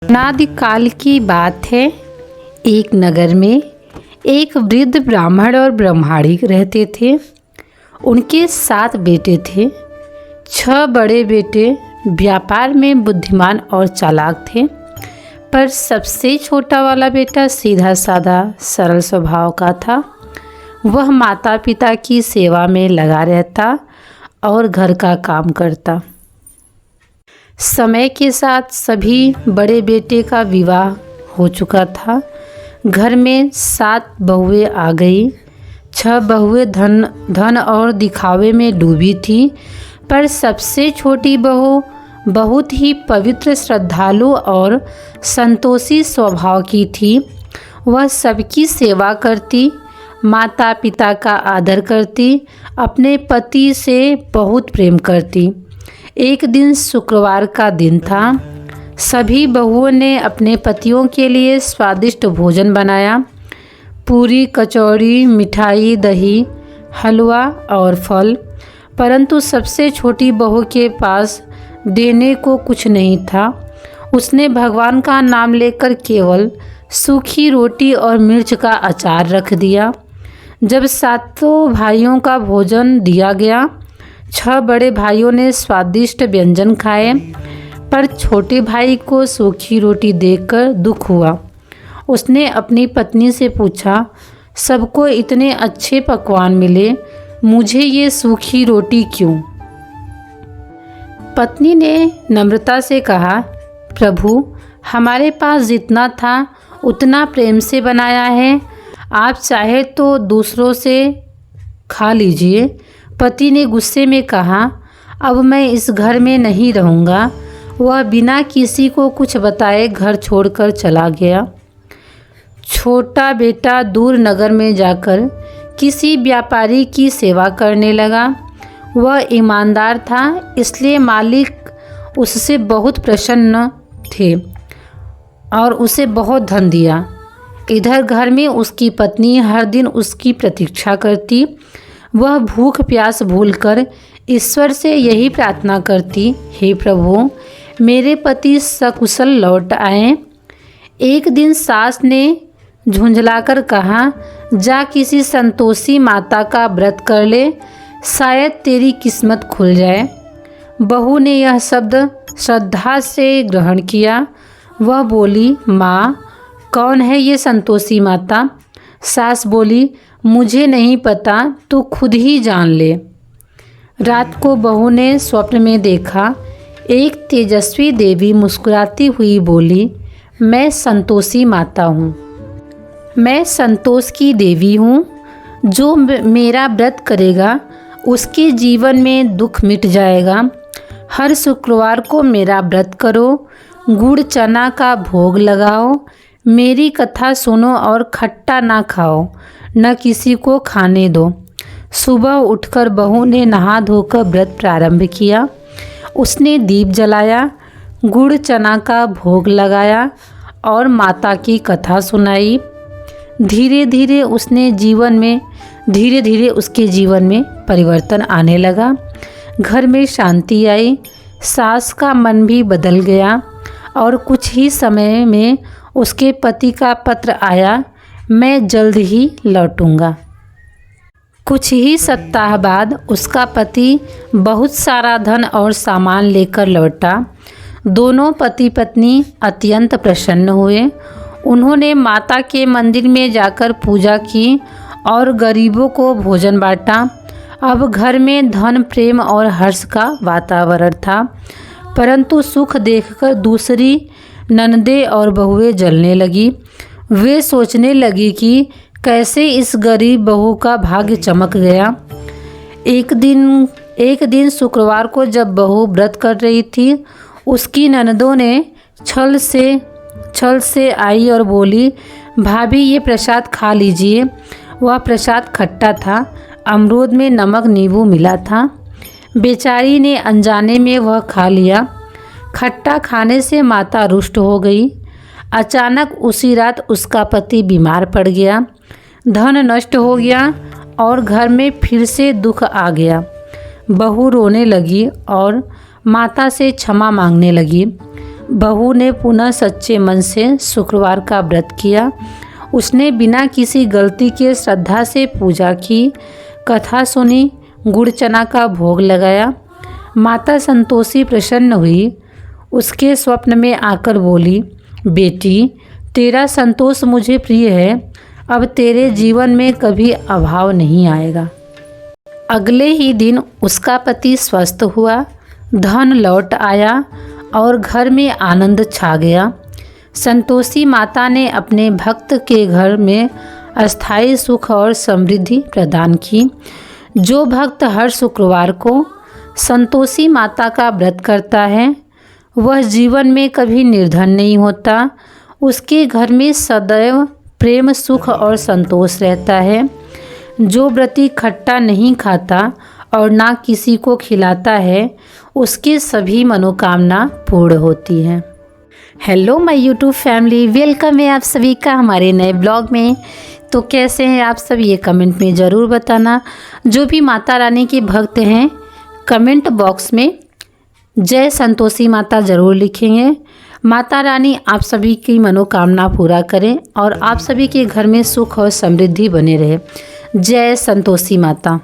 अनादिकाल की बात है। एक नगर में एक वृद्ध ब्राह्मण और ब्रह्माणी रहते थे। उनके 7 बेटे थे। 6 बड़े बेटे व्यापार में बुद्धिमान और चालाक थे, पर सबसे छोटा वाला बेटा सीधा साधा सरल स्वभाव का था। वह माता पिता की सेवा में लगा रहता और घर का काम करता। समय के साथ सभी बड़े बेटे का विवाह हो चुका था। घर में 7 बहुएं आ गई। 6 बहुएं धन और दिखावे में डूबी थी, पर सबसे छोटी बहू बहुत ही पवित्र, श्रद्धालु और संतोषी स्वभाव की थी। वह सबकी सेवा करती, माता पिता का आदर करती, अपने पति से बहुत प्रेम करती। एक दिन शुक्रवार का दिन था। सभी बहुओं ने अपने पतियों के लिए स्वादिष्ट भोजन बनाया। पूरी, कचौड़ी, मिठाई, दही, हलवा और फल। परंतु सबसे छोटी बहू के पास देने को कुछ नहीं था। उसने भगवान का नाम लेकर केवल सूखी रोटी और मिर्च का अचार रख दिया। जब 7 भाइयों का भोजन दिया गया, 6 बड़े भाइयों ने स्वादिष्ट व्यंजन खाए, पर छोटे भाई को सूखी रोटी देखकर दुख हुआ। उसने अपनी पत्नी से पूछा, सबको इतने अच्छे पकवान मिले, मुझे ये सूखी रोटी क्यों? पत्नी ने नम्रता से कहा, प्रभु, हमारे पास जितना था उतना प्रेम से बनाया है, आप चाहे तो दूसरों से खा लीजिए। पति ने गुस्से में कहा, अब मैं इस घर में नहीं रहूँगा। वह बिना किसी को कुछ बताए घर छोड़कर चला गया। छोटा बेटा दूर नगर में जाकर किसी व्यापारी की सेवा करने लगा। वह ईमानदार था, इसलिए मालिक उससे बहुत प्रसन्न थे और उसे बहुत धन दिया। इधर घर में उसकी पत्नी हर दिन उसकी प्रतीक्षा करती। वह भूख प्यास भूलकर ईश्वर से यही प्रार्थना करती, हे प्रभु, मेरे पति सकुशल लौट आएं। एक दिन सास ने झुंझलाकर कहा, जा किसी संतोषी माता का व्रत कर ले, शायद तेरी किस्मत खुल जाए। बहू ने यह शब्द श्रद्धा से ग्रहण किया। वह बोली, माँ, कौन है ये संतोषी माता? सास बोली, मुझे नहीं पता, तू खुद ही जान ले। रात को बहू ने स्वप्न में देखा, एक तेजस्वी देवी मुस्कुराती हुई बोली, मैं संतोषी माता हूँ। मैं संतोष की देवी हूँ। जो मेरा व्रत करेगा उसके जीवन में दुख मिट जाएगा। हर शुक्रवार को मेरा व्रत करो, गुड़ चना का भोग लगाओ, मेरी कथा सुनो और खट्टा ना खाओ, न किसी को खाने दो। सुबह उठकर बहू ने नहा धोकर व्रत प्रारंभ किया। उसने दीप जलाया, गुड़ चना का भोग लगाया और माता की कथा सुनाई। धीरे धीरे उसके जीवन में परिवर्तन आने लगा। घर में शांति आई। सास का मन भी बदल गया और कुछ ही समय में उसके पति का पत्र आया, मैं जल्द ही लौटूंगा। कुछ ही सप्ताह बाद उसका पति बहुत सारा धन और सामान लेकर लौटा। दोनों पति पत्नी अत्यंत प्रसन्न हुए। उन्होंने माता के मंदिर में जाकर पूजा की और गरीबों को भोजन बांटा। अब घर में धन, प्रेम और हर्ष का वातावरण था। परंतु सुख देखकर दूसरी ननदें और बहुएं जलने लगी। वे सोचने लगी कि कैसे इस गरीब बहू का भाग्य चमक गया। एक दिन शुक्रवार को जब बहू व्रत कर रही थी, उसकी ननदों ने छल से आई और बोली, भाभी, ये प्रसाद खा लीजिए। वह प्रसाद खट्टा था, अमरूद में नमक नींबू मिला था। बेचारी ने अनजाने में वह खा लिया। खट्टा खाने से माता रुष्ट हो गई। अचानक उसी रात उसका पति बीमार पड़ गया। धन नष्ट हो गया और घर में फिर से दुख आ गया। बहू रोने लगी और माता से क्षमा मांगने लगी। बहू ने पुनः सच्चे मन से शुक्रवार का व्रत किया। उसने बिना किसी गलती के श्रद्धा से पूजा की, कथा सुनी, गुड़ चना का भोग लगाया। माता संतोषी प्रसन्न हुई। उसके स्वप्न में आकर बोली, बेटी, तेरा संतोष मुझे प्रिय है। अब तेरे जीवन में कभी अभाव नहीं आएगा। अगले ही दिन उसका पति स्वस्थ हुआ, धन लौट आया और घर में आनंद छा गया। संतोषी माता ने अपने भक्त के घर में अस्थायी सुख और समृद्धि प्रदान की। जो भक्त हर शुक्रवार को संतोषी माता का व्रत करता है वह जीवन में कभी निर्धन नहीं होता। उसके घर में सदैव प्रेम, सुख और संतोष रहता है। जो व्रती खट्टा नहीं खाता और ना किसी को खिलाता है उसकी सभी मनोकामना पूर्ण होती हैं। Hello my YouTube family, welcome है आप सभी का हमारे नए ब्लॉग में। तो कैसे हैं आप सब, ये कमेंट में ज़रूर बताना। जो भी माता रानी के भक्त हैं कमेंट बॉक्स में जय संतोषी माता ज़रूर लिखेंगे। माता रानी आप सभी की मनोकामना पूरा करें और आप सभी के घर में सुख और समृद्धि बने रहे। जय संतोषी माता।